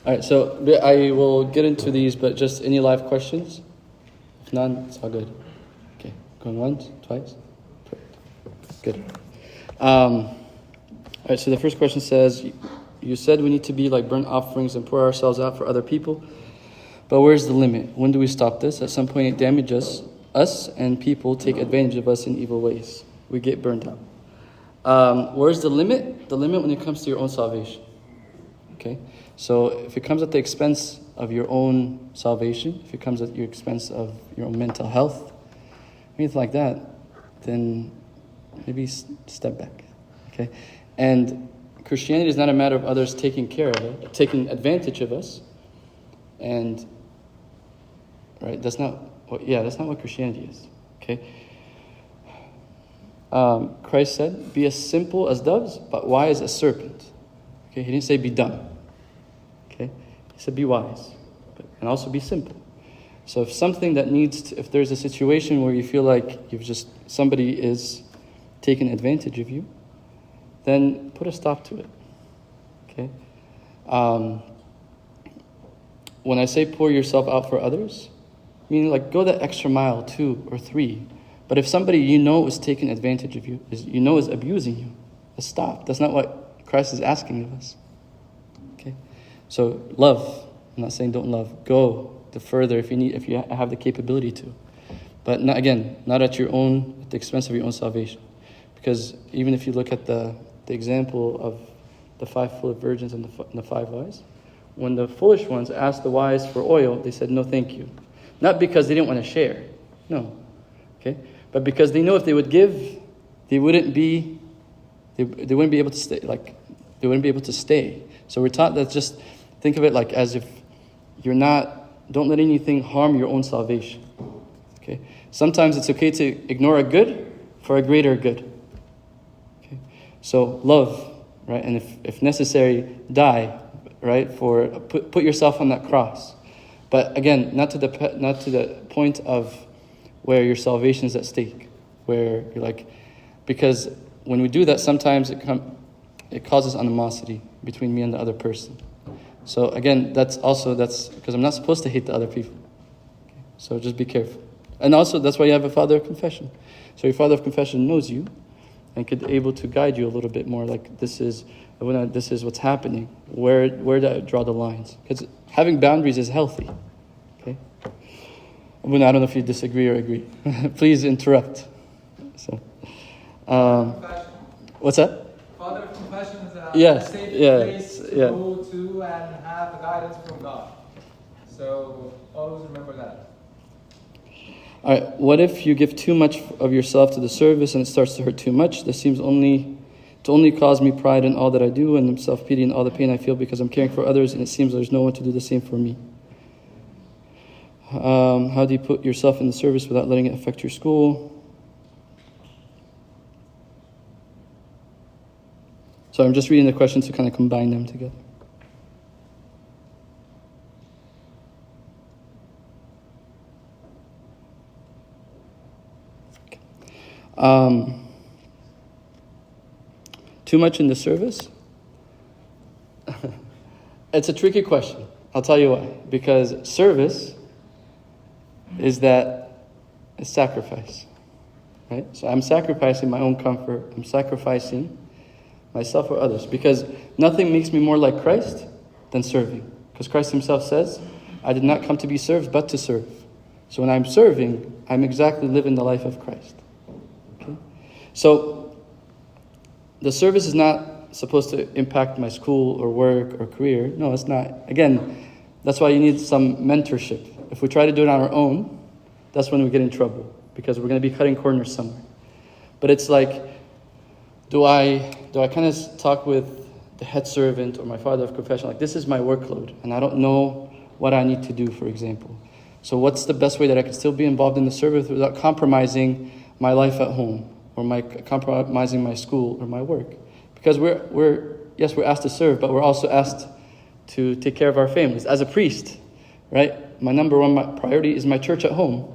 All right, so I will get into these, but just any live questions? If none, it's all good. Okay, going once, twice? Good. All right, so the first question says, you said we need to be like burnt offerings and pour ourselves out for other people, but where's the limit? When do we stop this? At some point it damages us and people take advantage of us in evil ways. We get burned out. Where's the limit? The limit when it comes to your own salvation. Okay? So if it comes at the expense of your own salvation, if it comes at your expense of your own mental health, anything like that, then maybe step back. Okay? And Christianity is not a matter of others taking care of it, taking advantage of us. And right, that's not what Christianity is. Okay? Christ said, be as simple as doves, but wise as serpents. Okay, he didn't say be dumb. Okay, he said be wise, and also be simple. So if something that if there's a situation where you feel like somebody is taking advantage of you, then put a stop to it. Okay. When I say pour yourself out for others, I mean like go that extra mile, 2 or 3. But if somebody you know is taking advantage of you, is abusing you, stop. That's not what Christ is asking of us. Okay, so love. I'm not saying don't love. Go the further if you have the capability to, but not at the expense of your own salvation. Because even if you look at the example of the 5 foolish virgins and the 5 wise, when the foolish ones asked the wise for oil, they said no, thank you. Not because they didn't want to share, no, okay, but because they know if they would give, they wouldn't be able to stay. They wouldn't be able to stay. So we're taught that just think of it like as if don't let anything harm your own salvation. Okay. Sometimes it's okay to ignore a good for a greater good. Okay. So love, right? And if necessary, die, right? Put yourself on that cross. But again, not to the point of where your salvation is at stake, where you're like, because when we do that, sometimes it causes animosity between me and the other person. So again, that's because I'm not supposed to hate the other people. Okay? So just be careful. And also, that's why you have a father of confession. So your father of confession knows you and could able to guide you a little bit more. Like this is what's happening. Where do I draw the lines? Because having boundaries is healthy. Okay. I don't know if you disagree or agree. Please interrupt. So, what's that? Father of confession is a safe place to go to and have guidance from God. So always remember that. All right. What if you give too much of yourself to the service and it starts to hurt too much? This seems to only cause me pride in all that I do and self-pity and all the pain I feel because I'm caring for others and it seems there's no one to do the same for me. How do you put yourself in the service without letting it affect your school? So I'm just reading the questions to kind of combine them together. Okay. Too much in the service? It's a tricky question. I'll tell you why. Because service is sacrifice. Right? So I'm sacrificing my own comfort. I'm sacrificing myself or others. Because nothing makes me more like Christ than serving. Because Christ himself says, I did not come to be served, but to serve. So when I'm serving, I'm exactly living the life of Christ. Okay? So the service is not supposed to impact my school or work or career. No, it's not. Again, that's why you need some mentorship. If we try to do it on our own, that's when we get in trouble. Because we're going to be cutting corners somewhere. But it's like, do I kind of talk with the head servant or my father of confession, like this is my workload and I don't know what I need to do, for example. So what's the best way that I can still be involved in the service without compromising my life at home or compromising my school or my work? Because we're asked to serve, but we're also asked to take care of our families. As a priest, right? My number one priority is my church at home.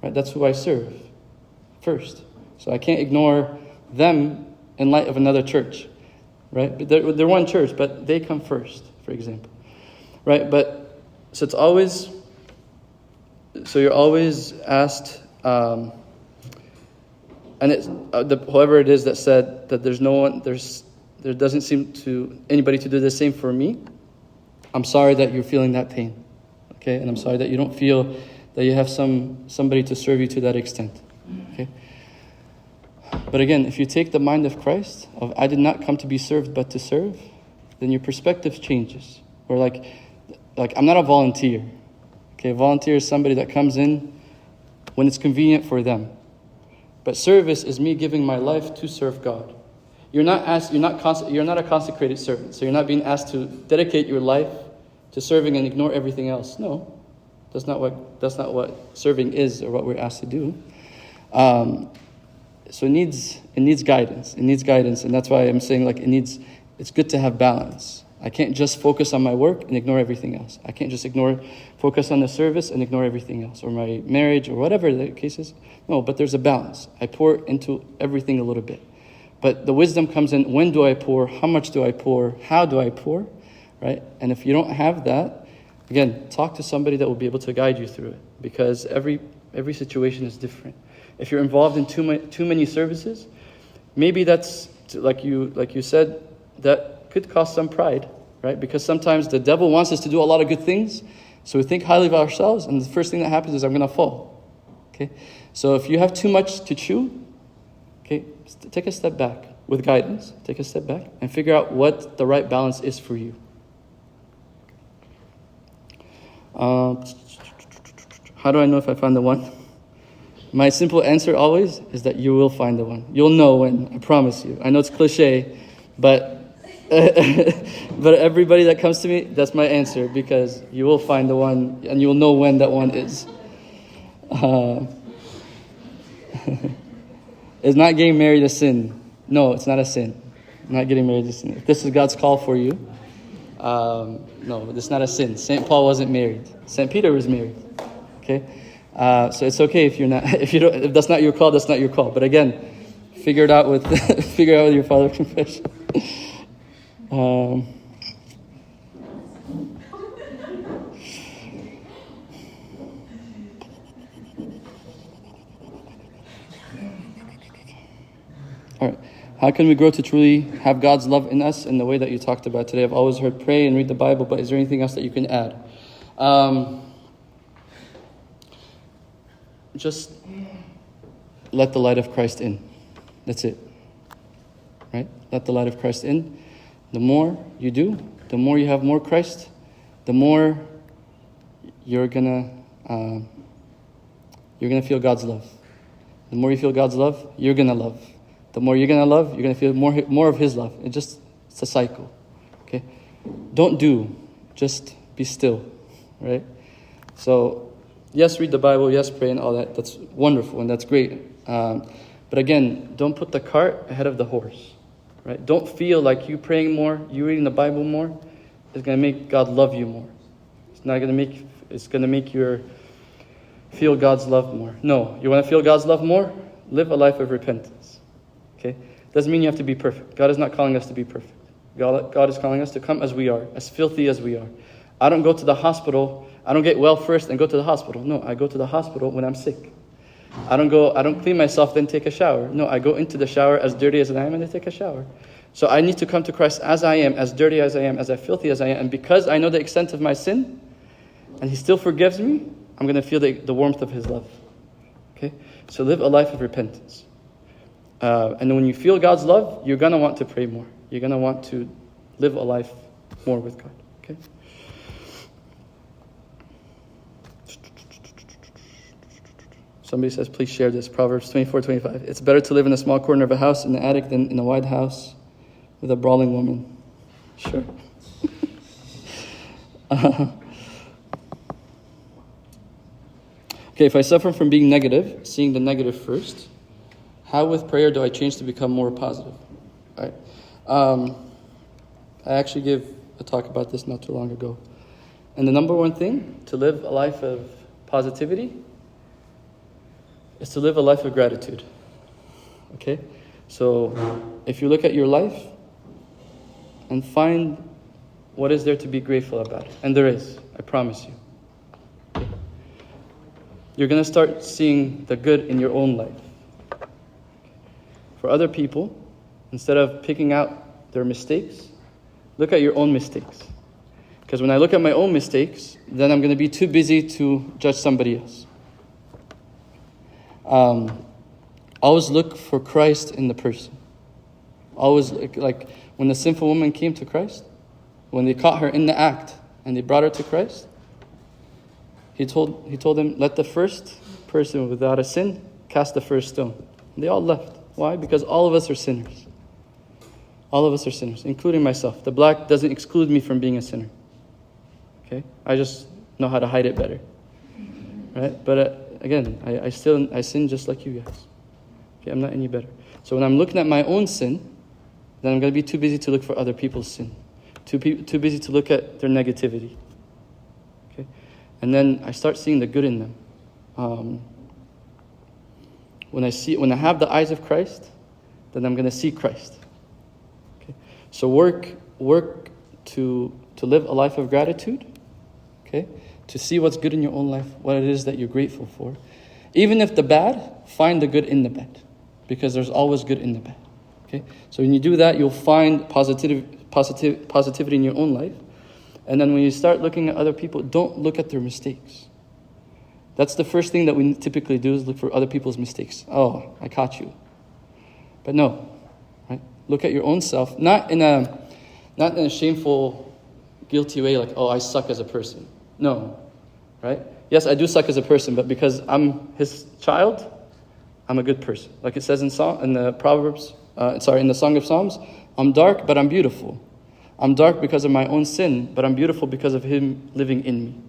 Right? That's who I serve first. So I can't ignore them in light of another church. Right? They're one church, but they come first, for example. right? But so it's always, so you're always asked, and it's whoever it is that said that there doesn't seem to anybody to do the same for me. I'm sorry that you're feeling that pain, okay? And I'm sorry that you don't feel that you have somebody to serve you to that extent, okay? But again, if you take the mind of Christ, of I did not come to be served but to serve, then your perspective changes. Or like I'm not a volunteer, okay? A volunteer is somebody that comes in when it's convenient for them. But service is me giving my life to serve God. You're not a consecrated servant, so you're not being asked to dedicate your life to serving and ignore everything else. No, that's not what serving is or what we're asked to do. So it needs guidance. It needs guidance, and that's why I'm saying it's good to have balance. I can't just focus on my work and ignore everything else. I can't just focus on the service and ignore everything else, or my marriage, or whatever the case is. No, but there's a balance. I pour into everything a little bit. But the wisdom comes in, when do I pour? How much do I pour? How do I pour? Right? And if you don't have that, again, talk to somebody that will be able to guide you through it, because every situation is different. If you're involved in too many services, maybe that's, like you said, that could cause some pride, right? Because sometimes the devil wants us to do a lot of good things, so we think highly of ourselves, and the first thing that happens is I'm going to fall. Okay? So if you have too much to chew, okay, take a step back with guidance. Take a step back and figure out what the right balance is for you. How do I know if I found the one? My simple answer always is that you will find the one. You'll know when, I promise you. I know it's cliche, but but everybody that comes to me, that's my answer, because you will find the one and you'll know when that one is. Is not getting married a sin? No, it's not a sin. Not getting married is a sin. If this is God's call for you, no, it's not a sin. St. Paul wasn't married. St. Peter was married. Okay, so it's okay if you're not. If that's not your call, that's not your call. But again, figure it out with your father of confession. All right. How can we grow to truly have God's love in us in the way that you talked about today? I've always heard pray and read the Bible, but is there anything else that you can add? Just let the light of Christ in. That's it. Right? Let the light of Christ in. The more you do, the more you have more Christ, the more you're gonna feel God's love. The more you feel God's love, you're gonna love. The more you're gonna love, you're gonna feel more of His love. It's a cycle. Okay? Don't do, just be still. Right? So, yes, read the Bible, yes, pray and all that. That's wonderful and that's great. But again, don't put the cart ahead of the horse. Right? Don't feel like you praying more, you reading the Bible more, is going to make God love you more. It's going to make you feel God's love more. No, you want to feel God's love more? Live a life of repentance. Okay? Doesn't mean you have to be perfect. God is not calling us to be perfect. God is calling us to come as we are, as filthy as we are. I don't go to the hospital. I don't get well first and go to the hospital. No, I go to the hospital when I'm sick. I don't clean myself, then take a shower. No, I go into the shower as dirty as I am and then take a shower. So I need to come to Christ as I am, as dirty as I am, as filthy as I am. And because I know the extent of my sin, and He still forgives me, I'm going to feel the warmth of His love. Okay? So live a life of repentance. And when you feel God's love, you're going to want to pray more. You're going to want to live a life more with God. Okay? Somebody says, please share this. Proverbs 24:25. It's better to live in a small corner of a house in the attic than in a wide house with a brawling woman. Sure. Okay, if I suffer from being negative, seeing the negative first, how with prayer do I change to become more positive? All right. I actually gave a talk about this not too long ago. And the number one thing to live a life of positivity is to live a life of gratitude. Okay? So if you look at your life and find what is there to be grateful about? And there is, I promise you. You're going to start seeing the good in your own life. For other people, instead of picking out their mistakes, look at your own mistakes. Because when I look at my own mistakes, then I'm going to be too busy to judge somebody else. Always look for Christ in the person. Always, like when the sinful woman came to Christ, when they caught her in the act and they brought her to Christ, he told them, let the first person without a sin cast the first stone. And they all left. Why? Because all of us are sinners. All of us are sinners, including myself. The black doesn't exclude me from being a sinner. Okay? I just know how to hide it better. Right? But again, I sin just like you guys. Okay? I'm not any better. So when I'm looking at my own sin, then I'm going to be too busy to look for other people's sin. Too busy to look at their negativity. Okay? And then I start seeing the good in them. When I have the eyes of Christ, then I'm going to see Christ. Okay? So work to live a life of gratitude. Okay? To see what's good in your own life, what it is that you're grateful for. Even if the bad, find the good in the bad. Because there's always good in the bad. Okay? So when you do that, you'll find positivity in your own life. And then when you start looking at other people, don't look at their mistakes. That's the first thing that we typically do, is look for other people's mistakes. Oh, I caught you. But no, right? Look at your own self, not in a shameful, guilty way, like, oh, I suck as a person. No, right? Yes, I do suck as a person, but because I'm his child, I'm a good person. Like it says in the Song of Psalms, I'm dark, but I'm beautiful. I'm dark because of my own sin, but I'm beautiful because of him living in me.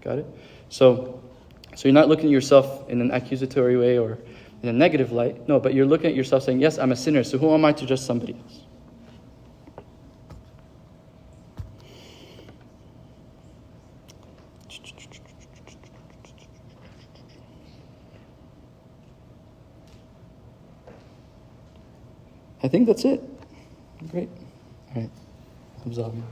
Got it? So you're not looking at yourself in an accusatory way or in a negative light. No, but you're looking at yourself saying, yes, I'm a sinner, so who am I to judge somebody else? I think that's it. Great. All right. Absorbing.